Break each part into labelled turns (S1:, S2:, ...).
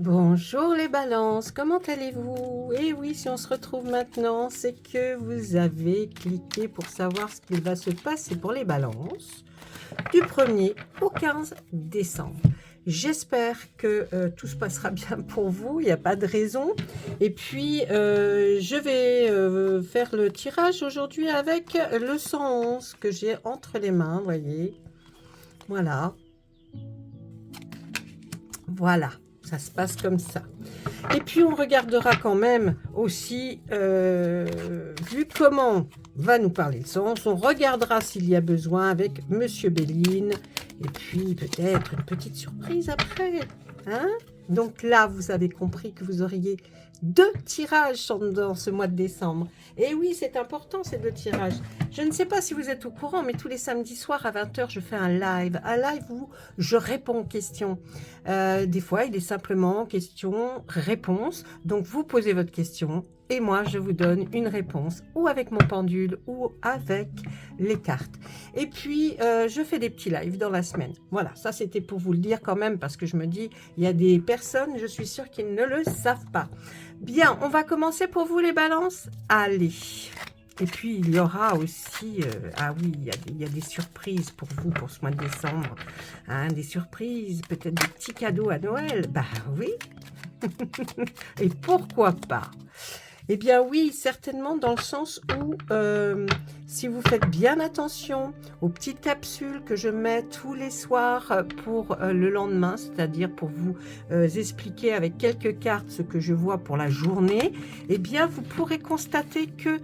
S1: Bonjour les balances, comment allez-vous? Et oui, si on se retrouve maintenant, c'est que vous avez cliqué pour savoir ce qui va se passer pour les balances du 1er au 15 décembre. J'espère que tout se passera bien pour vous, il n'y a pas de raison. Et puis, je vais faire le tirage aujourd'hui avec le 111 que j'ai entre les mains, vous voyez. Voilà. Voilà, ça se passe comme ça. Et puis on regardera quand même aussi, vu comment va nous parler le sens, on regardera s'il y a besoin avec Monsieur Béline, et puis peut-être une petite surprise après. Hein? Donc là, vous avez compris que vous auriez 2 tirages dans ce mois de décembre. Et oui, c'est important ces 2 tirages. Je ne sais pas si vous êtes au courant, mais tous les samedis soirs à 20 h, je fais un live où je réponds aux questions. Des fois, il est simplement question-réponse. Donc, vous posez votre question et moi, je vous donne une réponse ou avec mon pendule ou avec les cartes. Et puis, je fais des petits lives dans la semaine. Voilà, ça, c'était pour vous le dire quand même parce que je me dis, il y a des personnes, je suis sûre qu'ils ne le savent pas. Bien, on va commencer pour vous les balances. Allez. Et puis, il y aura aussi, ah oui, il y a des surprises pour vous pour ce mois de décembre. Hein, des surprises, peut-être des petits cadeaux à Noël. Bah oui. Et pourquoi pas? Eh bien oui, certainement dans le sens où, si vous faites bien attention aux petites capsules que je mets tous les soirs pour le lendemain, c'est-à-dire pour vous expliquer avec quelques cartes ce que je vois pour la journée, eh bien vous pourrez constater que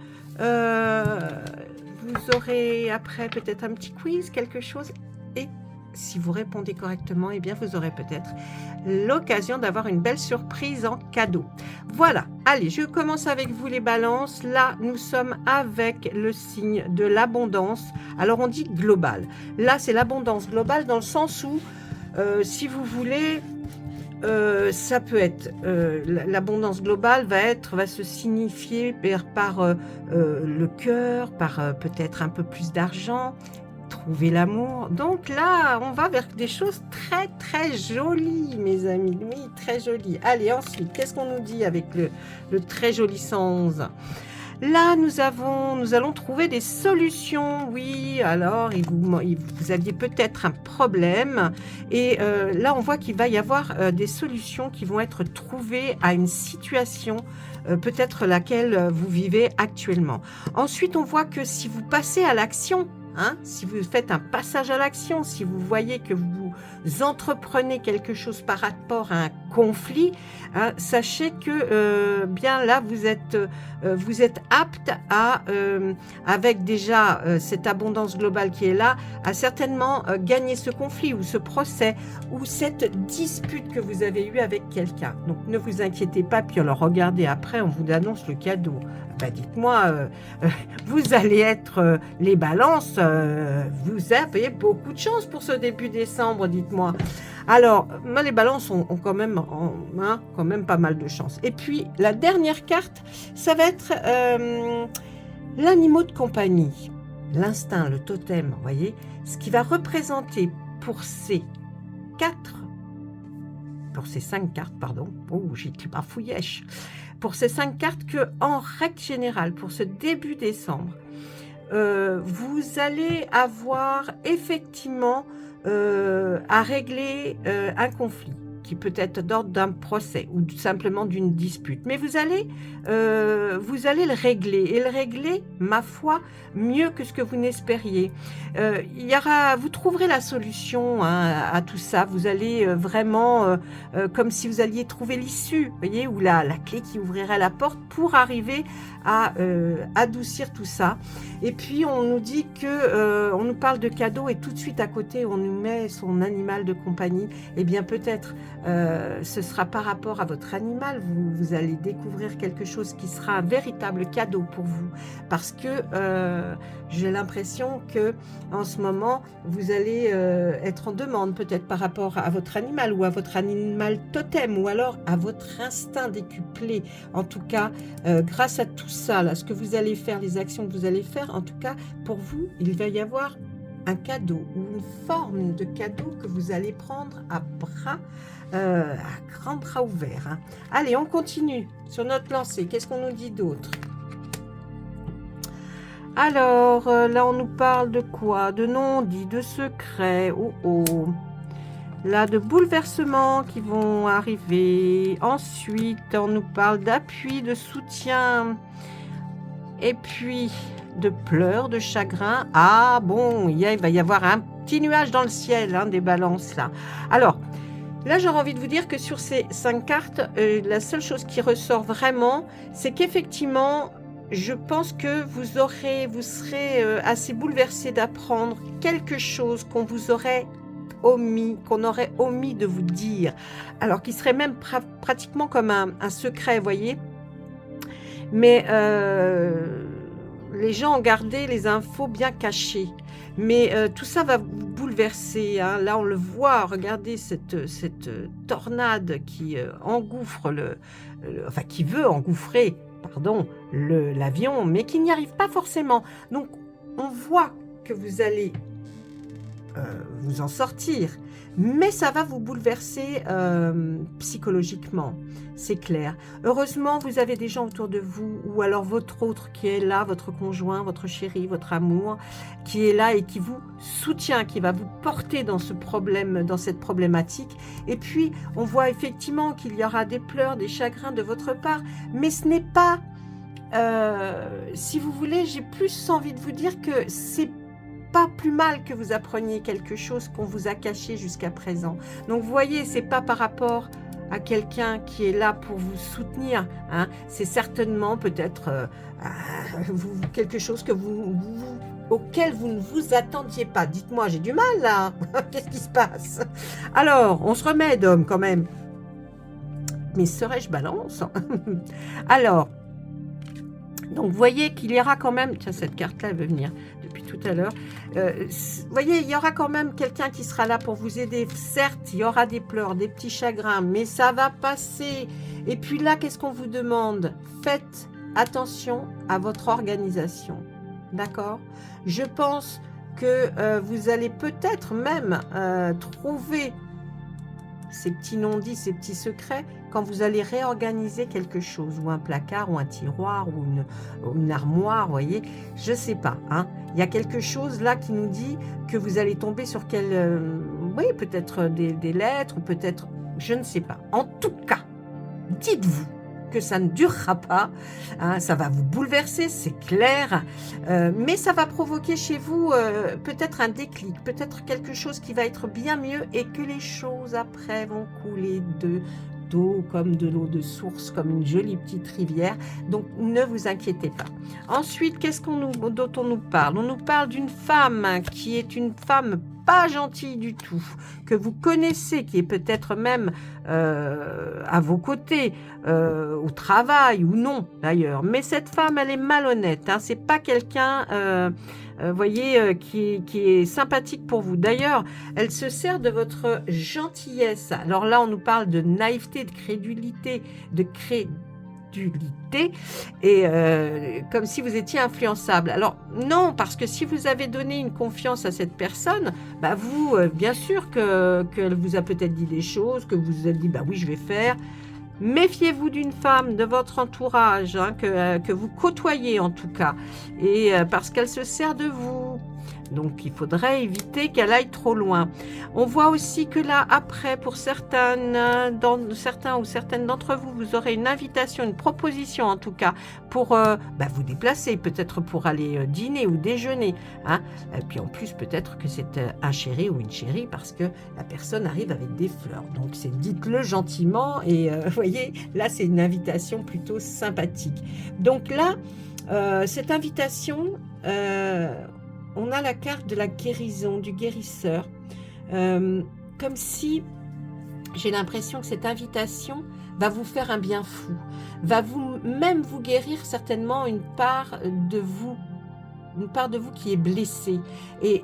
S1: vous aurez après peut-être un petit quiz, quelque chose, et si vous répondez correctement, eh bien vous aurez peut-être l'occasion d'avoir une belle surprise en cadeau. Voilà, allez, je commence avec vous les balances. Là, nous sommes avec le signe de l'abondance. Alors, on dit global. Là, c'est l'abondance globale dans le sens où, si vous voulez, ça peut être, l'abondance globale va se signifier par le cœur, par peut-être un peu plus d'argent, trouver l'amour. Donc là, on va vers des choses très très jolies, mes amis. Oui, très jolies. Allez, ensuite, qu'est-ce qu'on nous dit avec le très joli 111? Là, nous allons trouver des solutions. Oui, alors, vous aviez peut-être un problème. Et là, on voit qu'il va y avoir des solutions qui vont être trouvées à une situation, peut-être laquelle vous vivez actuellement. Ensuite, on voit que si vous passez à l'action, hein, si vous faites un passage à l'action, si vous voyez que vous entreprenez quelque chose par rapport à un conflit, hein, sachez que bien là, vous êtes apte à, avec déjà cette abondance globale qui est là, à certainement gagner ce conflit ou ce procès ou cette dispute que vous avez eue avec quelqu'un. Donc ne vous inquiétez pas, puis alors regardez après, on vous annonce le cadeau. Ben, dites-moi, vous allez être les balances, vous avez beaucoup de chance pour ce début décembre, dites-moi. Alors, moi, les balances ont quand même, quand même pas mal de chance. Et puis, la dernière carte, ça va être l'animal de compagnie, l'instinct, le totem, vous voyez, ce qui va représenter pour ces 5 cartes, pardon, oh, j'étais pas fouillèche, pour ces 5 cartes que, en règle générale, pour ce début décembre, vous allez avoir effectivement à régler un conflit qui peut être d'ordre d'un procès ou simplement d'une dispute. Mais vous allez le régler, et le régler, ma foi, mieux que ce que vous n'espériez. Vous trouverez la solution, hein, à tout ça. Vous allez vraiment, comme si vous alliez trouver l'issue, vous voyez, ou la clé qui ouvrirait la porte pour arriver à adoucir tout ça. Et puis on nous dit que on nous parle de cadeaux et tout de suite à côté on nous met son animal de compagnie. Eh bien peut-être ce sera par rapport à votre animal, vous allez découvrir quelque chose qui sera un véritable cadeau pour vous, parce que j'ai l'impression que en ce moment vous allez être en demande peut-être par rapport à votre animal ou à votre animal totem ou alors à votre instinct décuplé. En tout cas, grâce à tout ça, là, ce que vous allez faire, les actions que vous allez faire, en tout cas, pour vous, il va y avoir un cadeau ou une forme de cadeau que vous allez prendre à grands bras ouverts. Hein. Allez, on continue sur notre lancée. Qu'est-ce qu'on nous dit d'autre? Alors, là, on nous parle de quoi? De non-dits, de secrets. Oh, oh. Là, de bouleversements qui vont arriver. Ensuite, on nous parle d'appui, de soutien. Et puis, de pleurs, de chagrin. Ah, bon, il va y avoir un petit nuage dans le ciel, hein, des balances, là. Alors, là, j'aurais envie de vous dire que sur ces 5 cartes, la seule chose qui ressort vraiment, c'est qu'effectivement, je pense que vous serez assez bouleversé d'apprendre quelque chose qu'on vous aurait qu'on aurait omis de vous dire, alors qui serait même pratiquement comme un secret, vous voyez. Mais les gens ont gardé les infos bien cachées. Mais tout ça va vous bouleverser. Hein. Là, on le voit. Regardez cette tornade qui engouffre enfin, qui veut engouffrer, pardon, l'avion, mais qui n'y arrive pas forcément. Donc, on voit que vous allez vous en sortir, mais ça va vous bouleverser psychologiquement, c'est clair. Heureusement, vous avez des gens autour de vous, ou alors votre autre qui est là, votre conjoint, votre chéri, votre amour, qui est là et qui vous soutient, qui va vous porter dans ce problème, dans cette problématique. Et puis, on voit effectivement qu'il y aura des pleurs, des chagrins de votre part, mais ce n'est pas, si vous voulez, j'ai plus envie de vous dire que c'est pas plus mal que vous appreniez quelque chose qu'on vous a caché jusqu'à présent. Donc, vous voyez, c'est pas par rapport à quelqu'un qui est là pour vous soutenir. Hein. C'est certainement peut-être quelque chose que auquel vous ne vous attendiez pas. Dites-moi, j'ai du mal là. Qu'est-ce qui se passe? Alors, on se remet d'homme quand même. Mais serais-je balance? Alors, donc, vous voyez qu'il y aura quand même... Tiens, cette carte-là, elle veut venir depuis tout à l'heure. Vous voyez, il y aura quand même quelqu'un qui sera là pour vous aider. Certes, il y aura des pleurs, des petits chagrins, mais ça va passer. Et puis là, qu'est-ce qu'on vous demande? Faites attention à votre organisation. D'accord? Je pense que vous allez peut-être même trouver ces petits non-dits, ces petits secrets, quand vous allez réorganiser quelque chose, ou un placard, ou un tiroir, ou une armoire, vous voyez, je ne sais pas. Hein. Il y a quelque chose là qui nous dit que vous allez tomber sur oui, peut-être des lettres, ou peut-être, je ne sais pas. En tout cas, dites-vous que ça ne durera pas, hein, ça va vous bouleverser, c'est clair, mais ça va provoquer chez vous peut-être un déclic, peut-être quelque chose qui va être bien mieux et que les choses après vont couler d'eau comme de l'eau de source, comme une jolie petite rivière, donc ne vous inquiétez pas. Ensuite, dont on nous parle? On nous parle d'une femme qui est une femme pas gentille du tout, que vous connaissez, qui est peut-être même à vos côtés, au travail ou non d'ailleurs. Mais cette femme, elle est malhonnête. Hein, c'est pas quelqu'un, voyez, qui est sympathique pour vous. D'ailleurs, elle se sert de votre gentillesse. Alors là, on nous parle de naïveté, de crédulité, et comme si vous étiez influençable. Alors non, parce que si vous avez donné une confiance à cette personne, bah vous, bien sûr qu'elle vous a peut-être dit des choses, que vous vous êtes dit, bah oui, je vais faire. Méfiez-vous d'une femme de votre entourage, hein, que vous côtoyez en tout cas, et parce qu'elle se sert de vous. Donc, il faudrait éviter qu'elle aille trop loin. On voit aussi que là, après, pour certains ou certaines d'entre vous, vous aurez une invitation, une proposition en tout cas, pour vous déplacer, peut-être pour aller dîner ou déjeuner. Hein. Et puis en plus, peut-être que c'est un chéri ou une chérie, parce que la personne arrive avec des fleurs. Donc, dites-le gentiment, et vous voyez, là, c'est une invitation plutôt sympathique. Donc là, cette invitation... on a la carte de la guérison, du guérisseur. Comme si, j'ai l'impression que cette invitation va vous faire un bien fou, va même vous guérir certainement une part de vous qui est blessée. Et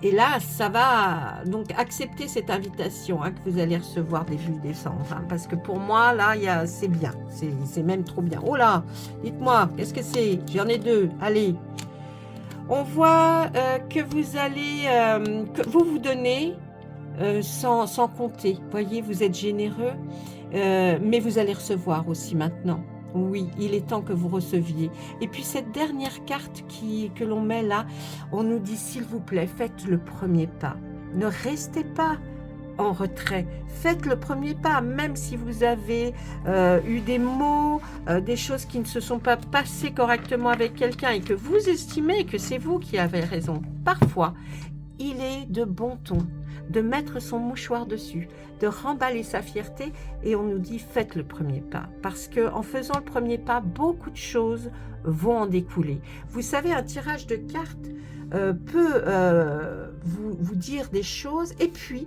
S1: là, ça va donc accepter cette invitation que vous allez recevoir début décembre. Hein, parce que pour moi, là, c'est bien. C'est même trop bien. Oh là, dites-moi, qu'est-ce que c'est? J'en ai deux. Allez. On voit que vous allez, que vous donnez sans compter. Voyez, vous êtes généreux, mais vous allez recevoir aussi maintenant. Oui, il est temps que vous receviez. Et puis cette dernière carte que l'on met là, on nous dit s'il vous plaît, faites le premier pas. Ne restez pas en retrait. Faites le premier pas, même si vous avez eu des mots, des choses qui ne se sont pas passées correctement avec quelqu'un et que vous estimez que c'est vous qui avez raison. Parfois, il est de bon ton de mettre son mouchoir dessus, de remballer sa fierté et on nous dit faites le premier pas. Parce qu'en faisant le premier pas, beaucoup de choses vont en découler. Vous savez, un tirage de cartes peut vous dire des choses et puis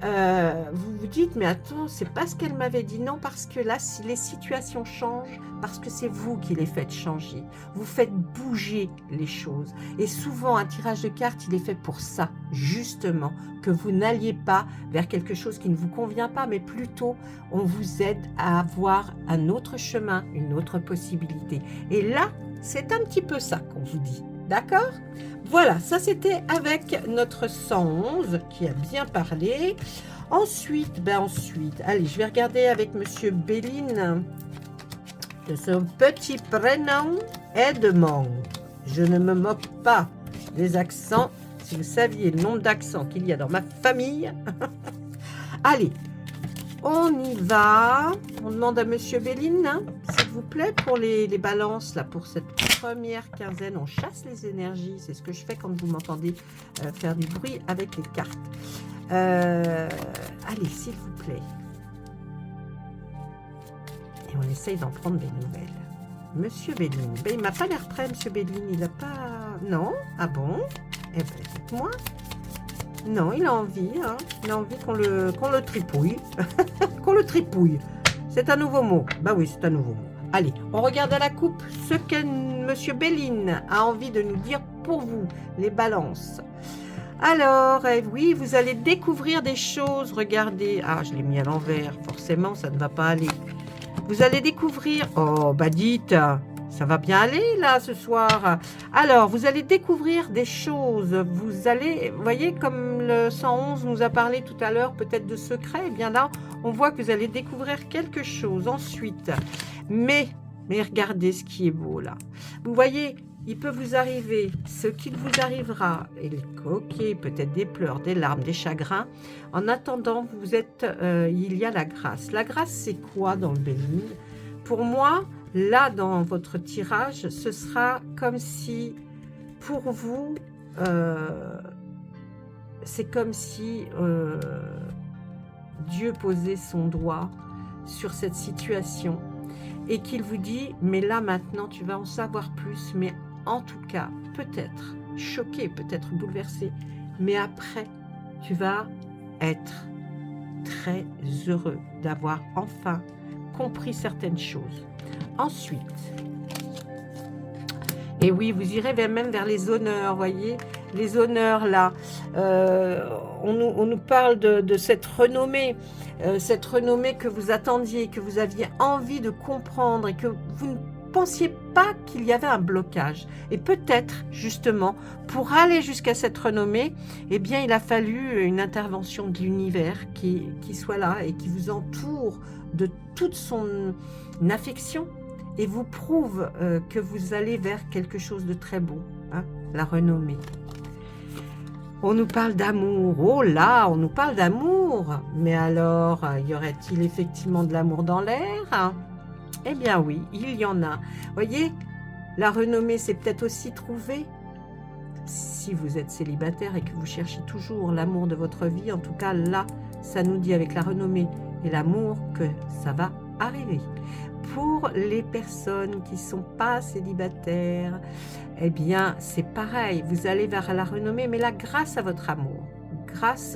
S1: vous vous dites mais attends, c'est pas ce qu'elle m'avait dit. Non, parce que là si les situations changent, parce que c'est vous qui les faites changer, vous faites bouger les choses et souvent un tirage de cartes il est fait pour ça, justement, que vous n'alliez pas vers quelque chose qui ne vous convient pas, mais plutôt on vous aide à avoir un autre chemin, une autre possibilité. Et là c'est un petit peu ça qu'on vous dit, d'accord? Voilà, ça c'était avec notre 111 qui a bien parlé. Ensuite, allez, je vais regarder avec Monsieur Béline de son petit prénom Edmond. Je ne me moque pas des accents. Si vous saviez le nombre d'accents qu'il y a dans ma famille. Allez, on y va. On demande à Monsieur Béline, hein, s'il vous plaît, pour les balances, là, pour cette première quinzaine. On chasse les énergies. C'est ce que je fais quand vous m'entendez faire du bruit avec les cartes. Allez, s'il vous plaît. Et on essaye d'en prendre des nouvelles. Monsieur Béline. Ben, il ne m'a pas l'air prêt, Monsieur Béline. Il n'a pas... Non? Ah bon? Eh bien, dites-moi. Non, il a envie, hein. Il a envie qu'on le tripouille. Qu'on le tripouille. C'est un nouveau mot. Bah oui, c'est un nouveau mot. Allez, on regarde à la coupe ce que Monsieur Béline a envie de nous dire pour vous, les balances. Alors, oui, vous allez découvrir des choses. Regardez. Ah, je l'ai mis à l'envers. Forcément, ça ne va pas aller. Vous allez découvrir... Oh, bah dites, ça va bien aller là ce soir. Alors, vous allez découvrir des choses. Vous allez, vous voyez, comme le 111 nous a parlé tout à l'heure, peut-être de secrets. Eh bien là, on voit que vous allez découvrir quelque chose. Ensuite, mais regardez ce qui est beau là. Vous voyez, il peut vous arriver ce qu'il vous arrivera, et les coquets, peut-être des pleurs, des larmes, des chagrins. En attendant, vous êtes, il y a la grâce. La grâce, c'est quoi dans le Béline? Pour moi, là, dans votre tirage, ce sera comme si, pour vous, c'est comme si Dieu posait son doigt sur cette situation et qu'il vous dit, mais là, maintenant, tu vas en savoir plus, mais en tout cas, peut-être choqué, peut-être bouleversé, mais après, tu vas être très heureux d'avoir enfin compris certaines choses. Ensuite, et oui, vous irez même vers les honneurs, voyez, les honneurs là, on nous parle de cette renommée que vous attendiez, que vous aviez envie de comprendre et que vous ne pensiez pas qu'il y avait un blocage. Et peut-être, justement, pour aller jusqu'à cette renommée, eh bien, il a fallu une intervention de l'univers qui soit là et qui vous entoure de toute son affection et vous prouve que vous allez vers quelque chose de très beau, hein, la renommée. On nous parle d'amour. Oh là, on nous parle d'amour. Mais alors, y aurait-il effectivement de l'amour dans l'air ? Eh bien oui, il y en a. Voyez, la renommée, c'est peut-être aussi trouver, si vous êtes célibataire et que vous cherchez toujours l'amour de votre vie, en tout cas là, ça nous dit avec la renommée et l'amour que ça va arriver. Pour les personnes qui ne sont pas célibataires, eh bien, c'est pareil. Vous allez vers la renommée, mais là, grâce à votre amour.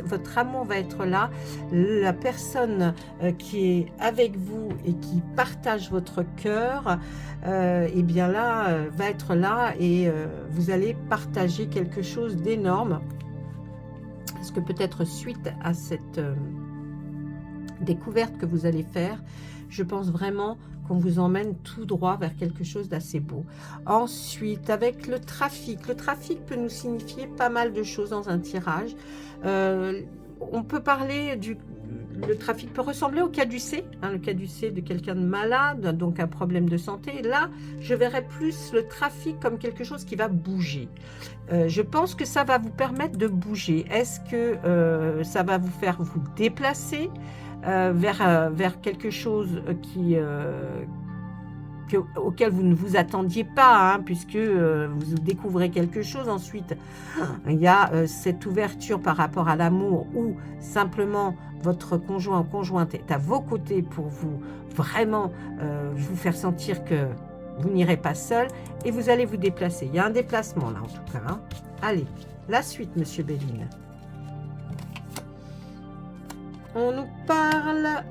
S1: Votre amour va être là. La personne qui est avec vous et qui partage votre cœur, eh bien là, va être là et vous allez partager quelque chose d'énorme. Parce que peut-être suite à cette découverte que vous allez faire, je pense vraiment qu'on vous emmène tout droit vers quelque chose d'assez beau. Ensuite, avec le trafic peut nous signifier pas mal de choses dans un tirage. On peut parler le trafic peut ressembler au caducée, hein, le caducée de quelqu'un de malade, donc un problème de santé. Là, je verrais plus le trafic comme quelque chose qui va bouger. Je pense que ça va vous permettre de bouger. Est-ce que ça va vous faire vous déplacer vers quelque chose auquel vous ne vous attendiez pas, hein, puisque vous découvrez quelque chose. Ensuite, il y a cette ouverture par rapport à l'amour où simplement votre conjoint ou conjointe est à vos côtés pour vous vraiment vous faire sentir que vous n'irez pas seul et vous allez vous déplacer. Il y a un déplacement là en tout cas. Hein. Allez, la suite, Monsieur Béline. On nous parle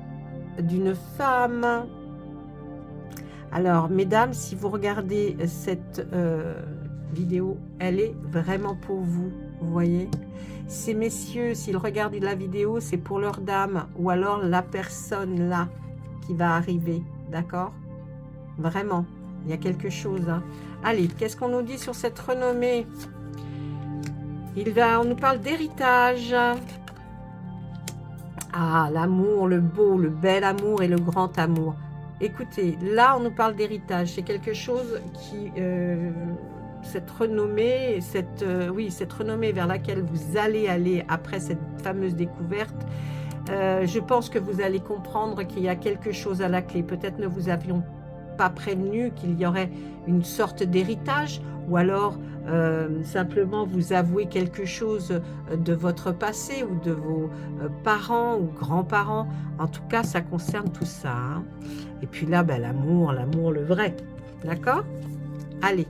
S1: d'une femme. Alors, mesdames, si vous regardez cette vidéo, elle est vraiment pour vous, vous voyez. Ces messieurs, s'ils regardent la vidéo, c'est pour leur dame ou alors la personne là qui va arriver, d'accord? Vraiment, il y a quelque chose. Hein. Allez, qu'est-ce qu'on nous dit sur cette renommée? On nous parle d'héritage. Ah, l'amour, le beau, le bel amour et le grand amour. Écoutez, là, on nous parle d'héritage. C'est quelque chose qui... cette renommée vers laquelle vous allez aller après cette fameuse découverte, je pense que vous allez comprendre qu'il y a quelque chose à la clé. Peut-être ne vous avions pas prévenu qu'il y aurait une sorte d'héritage, ou alors simplement vous avouez quelque chose de votre passé ou de vos parents ou grands-parents. En tout cas, ça concerne tout ça. Hein. Et puis là, ben, l'amour, le vrai. D'accord? Allez.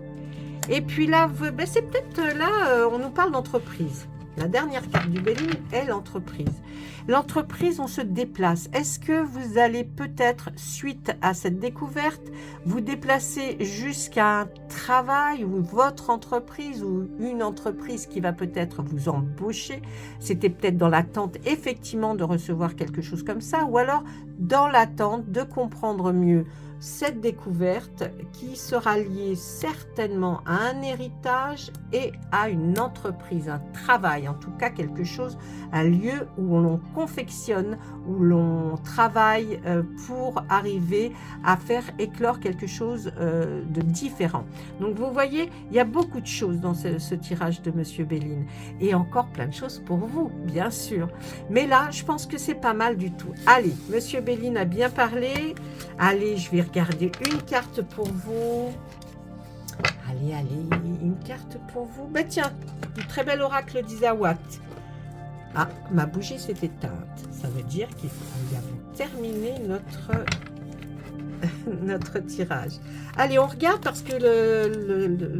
S1: Et puis là, ben, c'est peut-être là, on nous parle d'entreprise. La dernière carte du Béline est l'entreprise. L'entreprise, on se déplace. Est-ce que vous allez peut-être, suite à cette découverte, vous déplacer jusqu'à un travail ou votre entreprise ou une entreprise qui va peut-être vous embaucher? C'était peut-être dans l'attente, effectivement, de recevoir quelque chose comme ça, ou alors dans l'attente de comprendre mieux cette découverte qui sera liée certainement à un héritage et à une entreprise, un travail, en tout cas quelque chose, un lieu où l'on confectionne, où l'on travaille pour arriver à faire éclore quelque chose de différent. Donc vous voyez, il y a beaucoup de choses dans ce tirage de Monsieur Béline et encore plein de choses pour vous, bien sûr. Mais là, je pense que c'est pas mal du tout. Allez, Monsieur Béline a bien parlé. Allez, je vais regarder une carte pour vous. Allez, une carte pour vous. Ben tiens, un très bel oracle d'Isawat. Ah, ma bougie s'est éteinte. Ça veut dire qu'il faut nous avons terminé notre tirage. Allez, on regarde parce que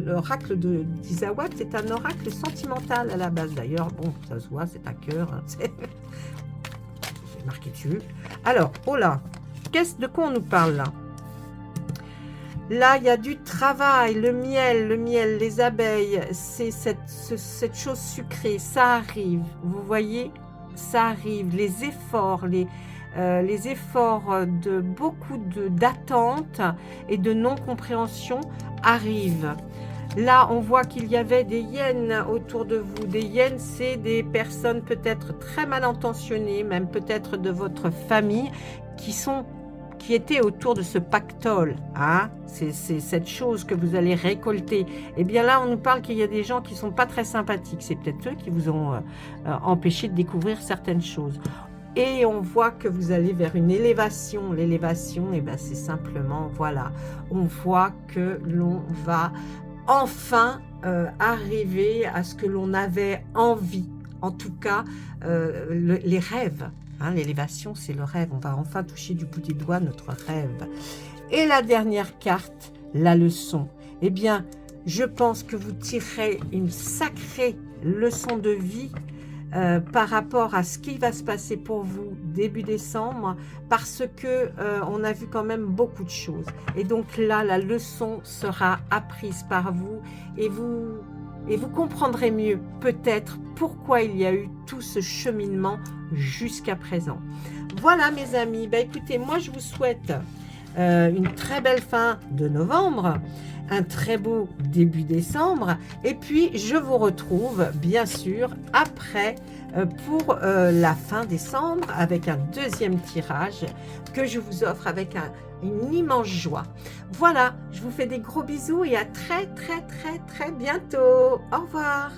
S1: l'oracle d'Isawat, c'est un oracle sentimental à la base. D'ailleurs, bon, ça se voit, c'est un cœur. Hein, c'est marqué dessus. Alors, oh là, de quoi on nous parle là? Là, il y a du travail, le miel, les abeilles, c'est cette chose sucrée, ça arrive, vous voyez, ça arrive, les efforts de beaucoup d'attentes et de non-compréhension arrivent. Là, on voit qu'il y avait des hyènes autour de vous. Des hyènes, c'est des personnes peut-être très mal intentionnées, même peut-être de votre famille, qui étaient autour de ce pactole. Hein? C'est cette chose que vous allez récolter. Et bien là, on nous parle qu'il y a des gens qui ne sont pas très sympathiques. C'est peut-être eux qui vous ont empêché de découvrir certaines choses. Et on voit que vous allez vers une élévation. L'élévation, eh ben, c'est simplement, voilà, on voit que l'on va enfin arriver à ce que l'on avait envie. En tout cas, les rêves. Hein, l'élévation, c'est le rêve. On va enfin toucher du bout des doigts notre rêve. Et la dernière carte, la leçon. Eh bien, je pense que vous tirerez une sacrée leçon de vie par rapport à ce qui va se passer pour vous début décembre, parce que on a vu quand même beaucoup de choses. Et donc là, la leçon sera apprise par vous et vous et vous comprendrez mieux peut-être pourquoi il y a eu tout ce cheminement jusqu'à présent. Voilà mes amis, bah, écoutez, moi je vous souhaite une très belle fin de novembre, un très beau début décembre, et puis je vous retrouve bien sûr après pour la fin décembre avec un deuxième tirage que je vous offre avec une immense joie. Voilà, je vous fais des gros bisous et à très bientôt. Au revoir.